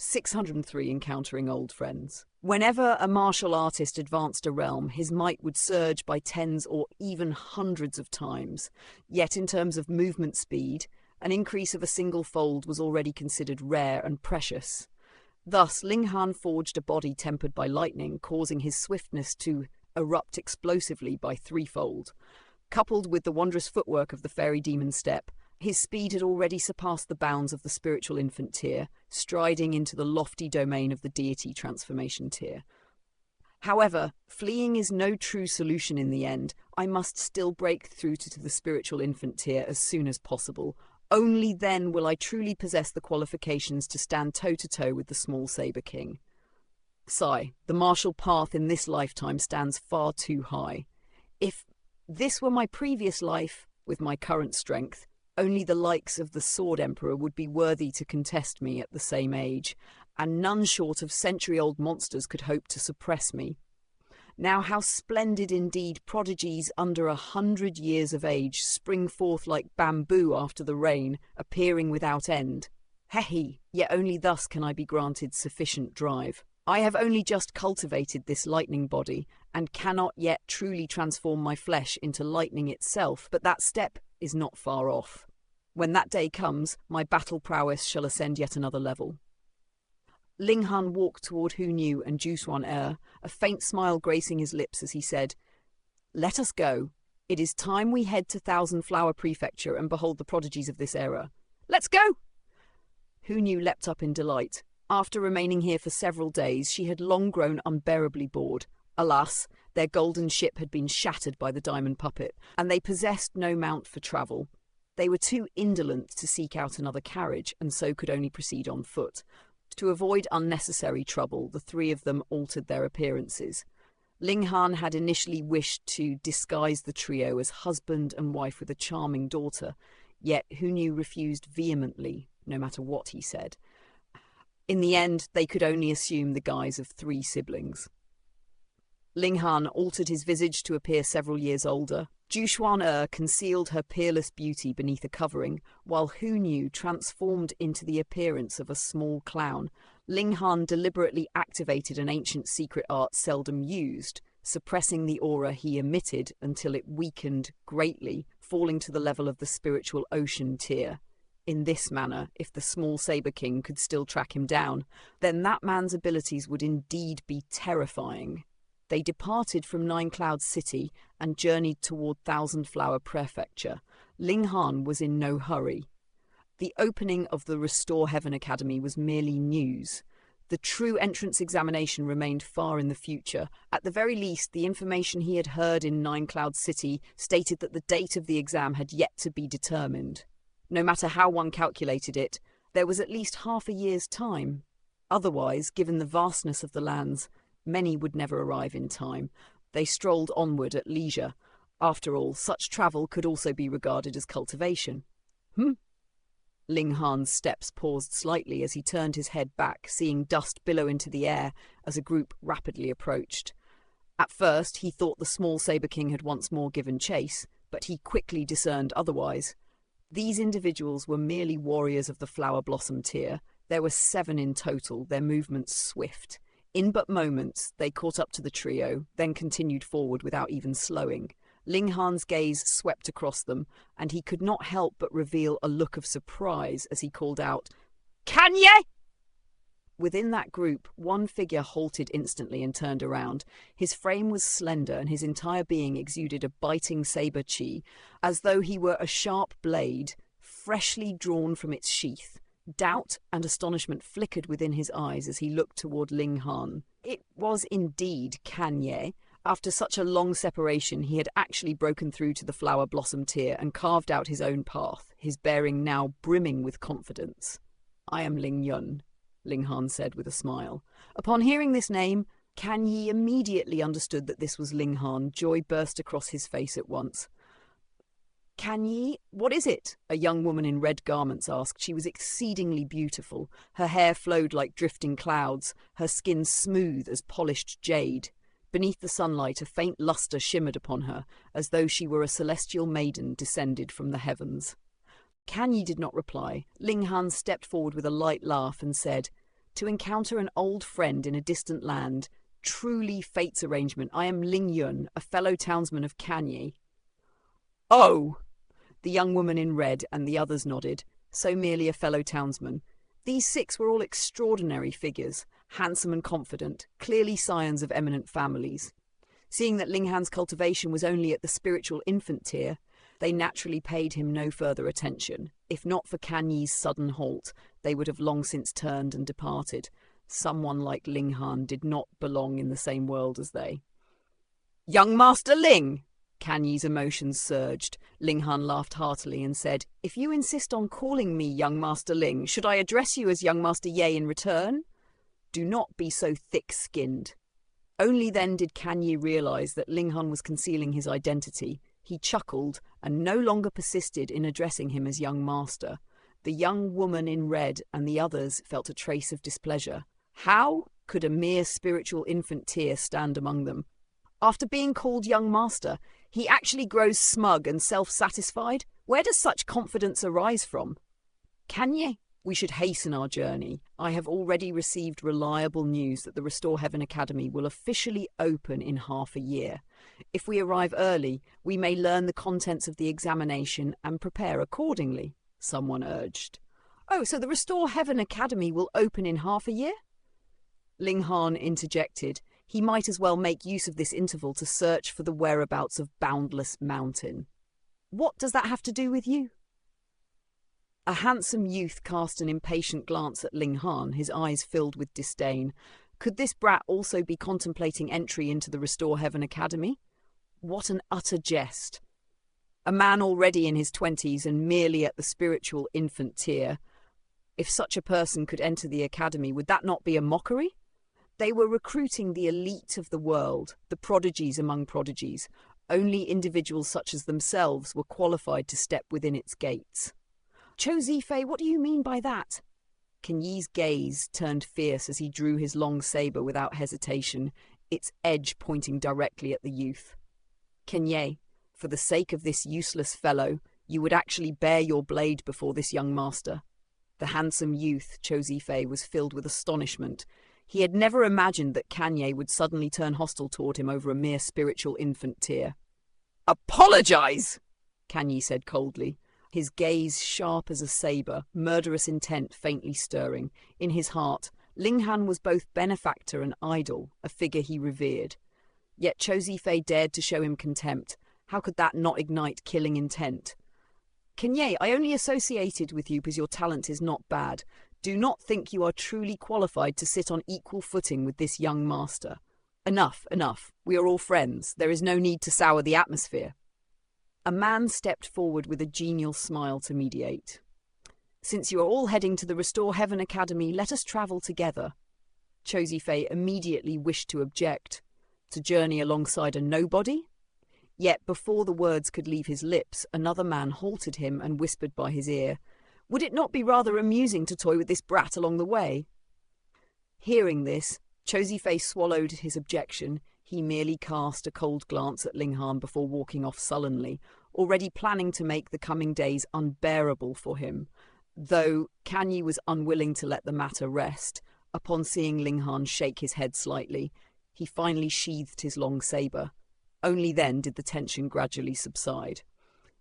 603 Encountering Old Friends. Whenever a martial artist advanced a realm, his might would surge by tens or even hundreds of times. Yet in terms of movement speed, an increase of a single fold was already considered rare and precious. Thus, Ling Han forged a body tempered by lightning, causing his swiftness to erupt explosively by threefold. Coupled with the wondrous footwork of the fairy demon step, his speed had already surpassed the bounds of the spiritual infant tier, striding into the lofty domain of the deity transformation tier. However, fleeing is no true solution in the end. I must still break through to the spiritual infant tier as soon as possible. Only then will I truly possess the qualifications to stand toe-to-toe with the small Saber King. Sigh, the martial path in this lifetime stands far too high. If this were my previous life, with my current strength, only the likes of the Sword Emperor would be worthy to contest me at the same age, and none short of century-old monsters could hope to suppress me. Now how splendid indeed prodigies under 100 years of age spring forth like bamboo after the rain, appearing without end. He, yet only thus can I be granted sufficient drive. I have only just cultivated this lightning body, and cannot yet truly transform my flesh into lightning itself, but that step is not far off. When that day comes, my battle prowess shall ascend yet another level. Ling Han walked toward Hu Nu and Jushuan, a faint smile gracing his lips as he said, "Let us go. It is time we head to Thousand Flower Prefecture and behold the prodigies of this era. Let's go!" Hu Nu leapt up in delight. After remaining here for several days, she had long grown unbearably bored. Alas, their golden ship had been shattered by the diamond puppet, and they possessed no mount for travel. They were too indolent to seek out another carriage, and so could only proceed on foot. To avoid unnecessary trouble, the three of them altered their appearances. Ling Han had initially wished to disguise the trio as husband and wife with a charming daughter, yet Hu Nu refused vehemently, no matter what he said. In the end, they could only assume the guise of three siblings. Ling Han altered his visage to appear several years older. Jushuan concealed her peerless beauty beneath a covering, while Hu Nu transformed into the appearance of a small clown. Ling Han deliberately activated an ancient secret art seldom used, suppressing the aura he emitted until it weakened greatly, falling to the level of the spiritual ocean tier. In this manner, if the small Saber King could still track him down, then that man's abilities would indeed be terrifying. They departed from Nine Cloud City and journeyed toward Thousand Flower Prefecture. Ling Han was in no hurry. The opening of the Restore Heaven Academy was merely news. The true entrance examination remained far in the future. At the very least, the information he had heard in Nine Cloud City stated that the date of the exam had yet to be determined. No matter how one calculated it, there was at least half a year's time. Otherwise, given the vastness of the lands, many would never arrive in time. They strolled onward at leisure. After all, such travel could also be regarded as cultivation. Ling Han's steps paused slightly as he turned his head back, seeing dust billow into the air as a group rapidly approached. At first, he thought the small Saber King had once more given chase, but he quickly discerned otherwise. These individuals were merely warriors of the Flower Blossom tier. There were 7 in total, their movements swift. In but moments, they caught up to the trio, then continued forward without even slowing. Ling Han's gaze swept across them, and he could not help but reveal a look of surprise as he called out, "Can ye?" Within that group, one figure halted instantly and turned around. His frame was slender, and his entire being exuded a biting saber chi, as though he were a sharp blade, freshly drawn from its sheath. Doubt and astonishment flickered within his eyes as he looked toward Ling Han. It was indeed Kanye. After such a long separation, he had actually broken through to the Flower Blossom tier and carved out his own path, his bearing now brimming with confidence. "I am Ling Yun," Ling Han said with a smile. Upon hearing this name, Kanye immediately understood that this was Ling Han. Joy burst across his face at once. "Kanye, what is it?" a young woman in red garments asked. She was exceedingly beautiful. Her hair flowed like drifting clouds, her skin smooth as polished jade. Beneath the sunlight, a faint luster shimmered upon her, as though she were a celestial maiden descended from the heavens. Kanye did not reply. Ling Han stepped forward with a light laugh and said, to encounter an old friend in a distant land. Truly fate's arrangement. I am Ling Yun, a fellow townsman of Kanye. Oh! The young woman in red and the others nodded, so merely a fellow townsman. These 6 were all extraordinary figures, handsome and confident, clearly scions of eminent families. Seeing that Ling Han's cultivation was only at the spiritual infant tier, they naturally paid him no further attention. If not for Kanye's sudden halt, they would have long since turned and departed. Someone like Ling Han did not belong in the same world as they. "Young Master Ling!" Kanye's emotions surged. Ling Han laughed heartily and said, "If you insist on calling me Young Master Ling, should I address you as Young Master Ye in return? Do not be so thick-skinned." Only then did Kanye realize that Ling Han was concealing his identity. He chuckled and no longer persisted in addressing him as young master. The young woman in red and the others felt a trace of displeasure. How could a mere spiritual infant tear stand among them? After being called young master, he actually grows smug and self-satisfied? Where does such confidence arise from? Kanye, we should hasten our journey. I have already received reliable news that the Restore Heaven Academy will officially open in half a year. If we arrive early, we may learn the contents of the examination and prepare accordingly, someone urged. Oh, so the Restore Heaven Academy will open in half a year? Ling Han interjected. He might as well make use of this interval to search for the whereabouts of Boundless Mountain. What does that have to do with you? A handsome youth cast an impatient glance at Ling Han, his eyes filled with disdain. Could this brat also be contemplating entry into the Restore Heaven Academy? What an utter jest. A man already in his 20s and merely at the spiritual infant tier. If such a person could enter the academy, would that not be a mockery? They were recruiting the elite of the world, the prodigies among prodigies. Only individuals such as themselves were qualified to step within its gates. Cho Zifei, what do you mean by that? Kanye's gaze turned fierce as he drew his long saber without hesitation, its edge pointing directly at the youth. Kanye, for the sake of this useless fellow, you would actually bare your blade before this young master. The handsome youth, Cho Zifei, was filled with astonishment. He had never imagined that Kanye would suddenly turn hostile toward him over a mere spiritual infant tear. "Apologize!" Kanye said coldly, his gaze sharp as a saber, murderous intent faintly stirring. In his heart, Ling Han was both benefactor and idol, a figure he revered. Yet Cho Zifei dared to show him contempt. How could that not ignite killing intent? Kanye, I only associated with you because your talent is not bad. Do not think you are truly qualified to sit on equal footing with this young master. Enough, enough. We are all friends. There is no need to sour the atmosphere. A man stepped forward with a genial smile to mediate. Since you are all heading to the Restore Heaven Academy, let us travel together. Cho Zifei immediately wished to object. To journey alongside a nobody? Yet before the words could leave his lips, another man halted him and whispered by his ear, "Would it not be rather amusing to toy with this brat along the way?" Hearing this, Cho Zifei swallowed his objection. He merely cast a cold glance at Ling Han before walking off sullenly, already planning to make the coming days unbearable for him. Though Kanye was unwilling to let the matter rest, upon seeing Ling Han shake his head slightly, he finally sheathed his long saber. Only then did the tension gradually subside.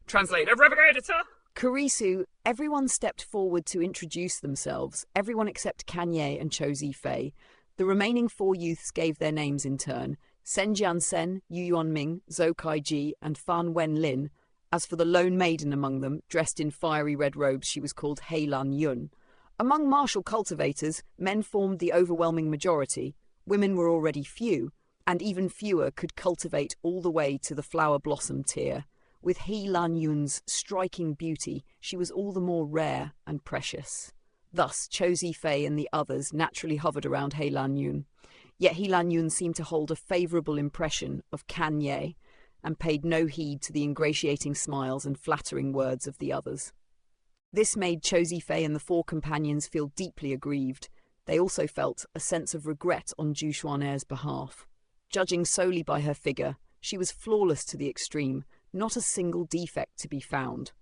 Translator, Revocator! Kurisu, everyone stepped forward to introduce themselves, everyone except Kanye and Cho Zifei. The remaining 4 youths gave their names in turn, Sen Jiansen, Yu Yuanming, Zhou Kaiji, and Fan Wenlin. As for the lone maiden among them, dressed in fiery red robes, she was called Heilan Yun. Among martial cultivators, men formed the overwhelming majority. Women were already few, and even fewer could cultivate all the way to the flower blossom tier. With Heilan Yun's striking beauty, she was all the more rare and precious. Thus, Cho Zifei and the others naturally hovered around Heilan Yun. Yet Heilan Yun seemed to hold a favourable impression of Kanye and paid no heed to the ingratiating smiles and flattering words of the others. This made Cho Zifei and the 4 companions feel deeply aggrieved. They also felt a sense of regret on Zhu Xuan'er's behalf. Judging solely by her figure, she was flawless to the extreme, not a single defect to be found.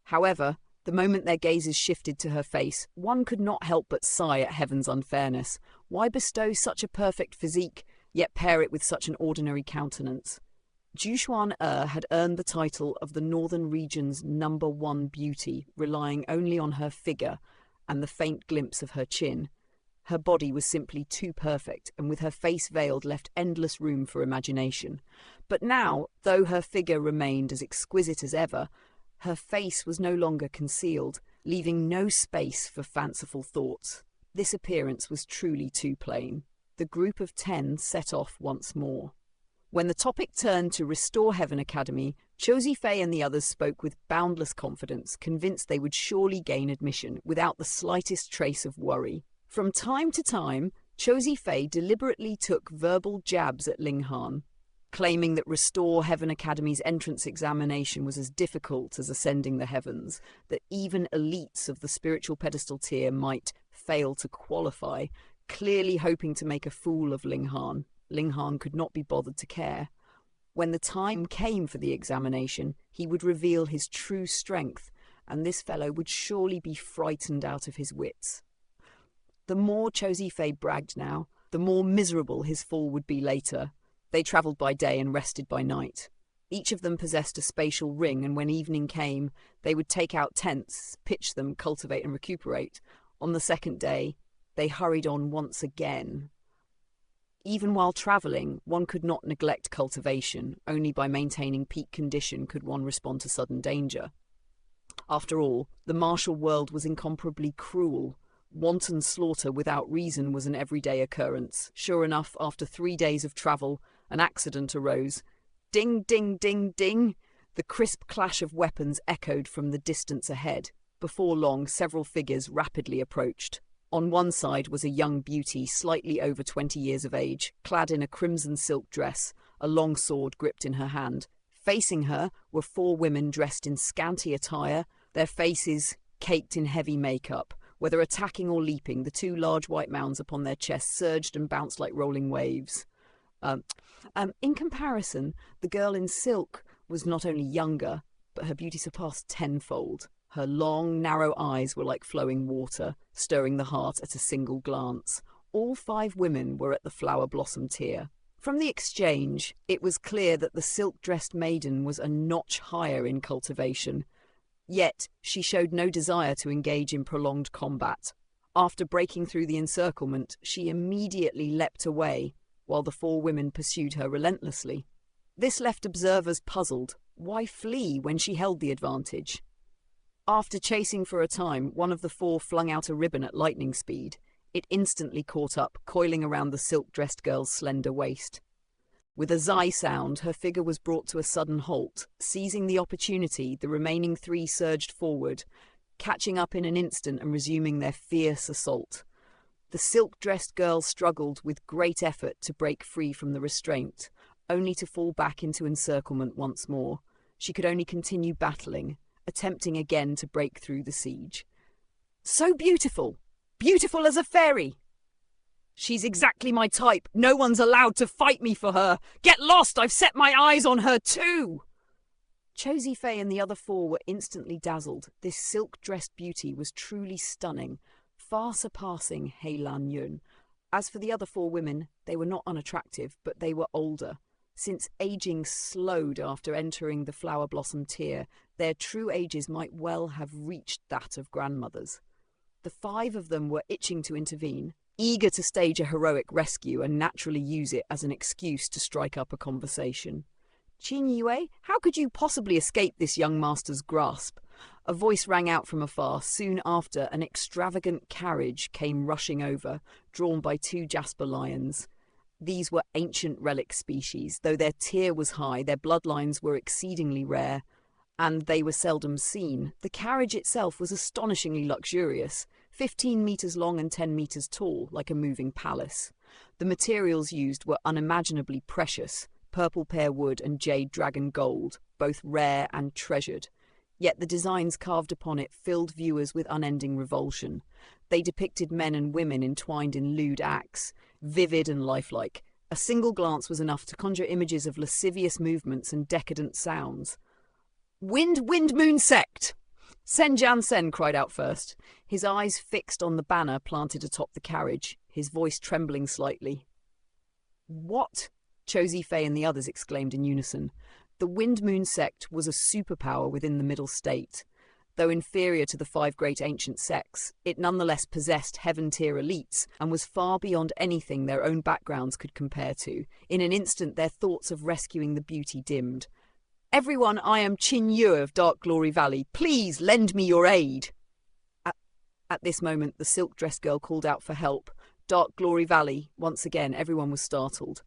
However, The moment their gazes shifted to her face, one could not help but sigh at heaven's unfairness. Why bestow such a perfect physique, yet pair it with such an ordinary countenance? Jushuan had earned the title of the northern region's #1 beauty, relying only on her figure and the faint glimpse of her chin. Her body was simply too perfect, and with her face veiled left endless room for imagination. But now, though her figure remained as exquisite as ever, her face was no longer concealed, leaving no space for fanciful thoughts. This appearance was truly too plain. The group of 10 set off once more. When the topic turned to Restore Heaven Academy, Chosi Fei and the others spoke with boundless confidence, convinced they would surely gain admission without the slightest trace of worry. From time to time, Chosi Fei deliberately took verbal jabs at Ling Han, claiming that Restore Heaven Academy's entrance examination was as difficult as ascending the heavens, that even elites of the spiritual pedestal tier might fail to qualify, clearly hoping to make a fool of Ling Han. Ling Han could not be bothered to care. When the time came for the examination, he would reveal his true strength, and this fellow would surely be frightened out of his wits. The more Chosi Fei bragged now, the more miserable his fall would be later. They travelled by day and rested by night. Each of them possessed a spatial ring, and when evening came, they would take out tents, pitch them, cultivate and recuperate. On the second day, they hurried on once again. Even while travelling, one could not neglect cultivation. Only by maintaining peak condition could one respond to sudden danger. After all, the martial world was incomparably cruel. Wanton slaughter without reason was an everyday occurrence. Sure enough, after 3 days of travel, an accident arose. Ding, ding, ding, ding! The crisp clash of weapons echoed from the distance ahead. Before long, several figures rapidly approached. On one side was a young beauty, slightly over 20 years of age, clad in a crimson silk dress, a long sword gripped in her hand. Facing her were 4 women dressed in scanty attire, their faces caked in heavy makeup. Whether attacking or leaping, the 2 large white mounds upon their chests surged and bounced like rolling waves. In comparison, the girl in silk was not only younger, but her beauty surpassed tenfold. Her long, narrow eyes were like flowing water, stirring the heart at a single glance. All 5 women were at the flower blossom tier. From the exchange, it was clear that the silk-dressed maiden was a notch higher in cultivation. Yet she showed no desire to engage in prolonged combat. After breaking through the encirclement, she immediately leapt away, while the 4 women pursued her relentlessly. This left observers puzzled. Why flee when she held the advantage? After chasing for a time, one of the 4 flung out a ribbon at lightning speed. It instantly caught up, coiling around the silk-dressed girl's slender waist. With a zai sound, her figure was brought to a sudden halt. Seizing the opportunity, the remaining 3 surged forward, catching up in an instant and resuming their fierce assault. The silk-dressed girl struggled with great effort to break free from the restraint, only to fall back into encirclement once more. She could only continue battling, attempting again to break through the siege. So beautiful! Beautiful as a fairy! She's exactly my type. No one's allowed to fight me for her. Get lost! I've set my eyes on her too! Chosi Fei and the other 4 were instantly dazzled. This silk-dressed beauty was truly stunning, far surpassing He Lan Yun. As for the other 4 women, they were not unattractive, but they were older. Since aging slowed after entering the flower blossom tier, their true ages might well have reached that of grandmothers. The 5 of them were itching to intervene, eager to stage a heroic rescue and naturally use it as an excuse to strike up a conversation. Qin Yue, how could you possibly escape this young master's grasp? A voice rang out from afar. Soon after, an extravagant carriage came rushing over, drawn by 2 jasper lions. These were ancient relic species. Though their tier was high, their bloodlines were exceedingly rare, and they were seldom seen. The carriage itself was astonishingly luxurious, 15 meters long and 10 meters tall, like a moving palace. The materials used were unimaginably precious, purple pear wood and jade dragon gold, both rare and treasured. Yet the designs carved upon it filled viewers with unending revulsion. They depicted men and women entwined in lewd acts, vivid and lifelike. A single glance was enough to conjure images of lascivious movements and decadent sounds. Wind, Moon Sect! Sen Jansen cried out first, his eyes fixed on the banner planted atop the carriage, his voice trembling slightly. What? Cho Zi-Fei and the others exclaimed in unison. The Wind Moon sect was a superpower within the Middle State. Though inferior to the 5 great ancient sects, it nonetheless possessed heaven-tier elites and was far beyond anything their own backgrounds could compare to. In an instant, their thoughts of rescuing the beauty dimmed. "Everyone, I am Qin Yu of Dark Glory Valley. Please lend me your aid." At this moment, the silk-dressed girl called out for help. Dark Glory Valley, once again, everyone was startled.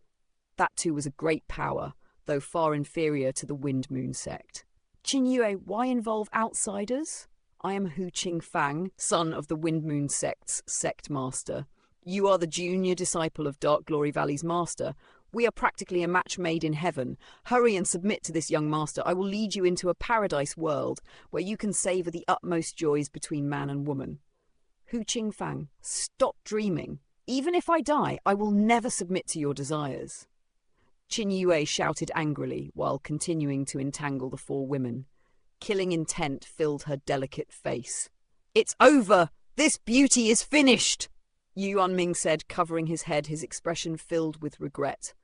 That too was a great power, though far inferior to the Wind Moon sect. "Qin Yue, why involve outsiders? I am Hu Qingfang, son of the Wind Moon sect's sect master. You are the junior disciple of Dark Glory Valley's master. We are practically a match made in heaven. Hurry and submit to this young master. I will lead you into a paradise world where you can savour the utmost joys between man and woman." Hu Qingfang, stop dreaming. Even if I die, I will never submit to your desires. Qin Yue shouted angrily while continuing to entangle the 4 women. Killing intent filled her delicate face. "It's over! This beauty is finished!" Yu Anming said, covering his head, his expression filled with regret.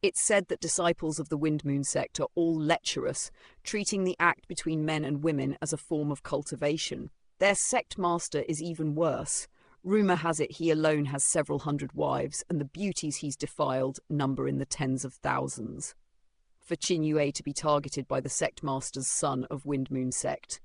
It's said that disciples of the Wind Moon sect are all lecherous, treating the act between men and women as a form of cultivation. Their sect master is even worse. Rumour has it he alone has several hundred wives, and the beauties he's defiled number in the tens of thousands. For Qin Yue to be targeted by the sect master's son of Wind Moon sect,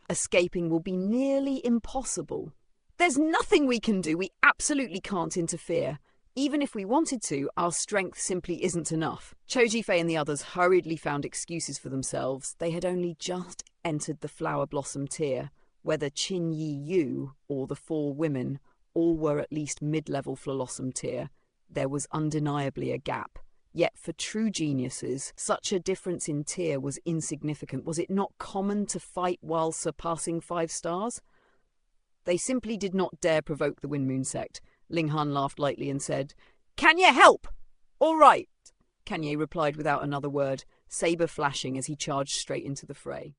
escaping will be nearly impossible. There's nothing we can do. We absolutely can't interfere. Even if we wanted to, our strength simply isn't enough. Cho Zi-Fei and the others hurriedly found excuses for themselves. They had only just entered the Flower Blossom tier. Whether Qin Yi Yu or the 4 women, all were at least mid-level Blossom tier. There was undeniably a gap. Yet for true geniuses, such a difference in tier was insignificant. Was it not common to fight while surpassing 5 stars? They simply did not dare provoke the Wind Moon sect. Ling Han laughed lightly and said, "Can ye help?" "All right," Kanye replied without another word, saber flashing as he charged straight into the fray.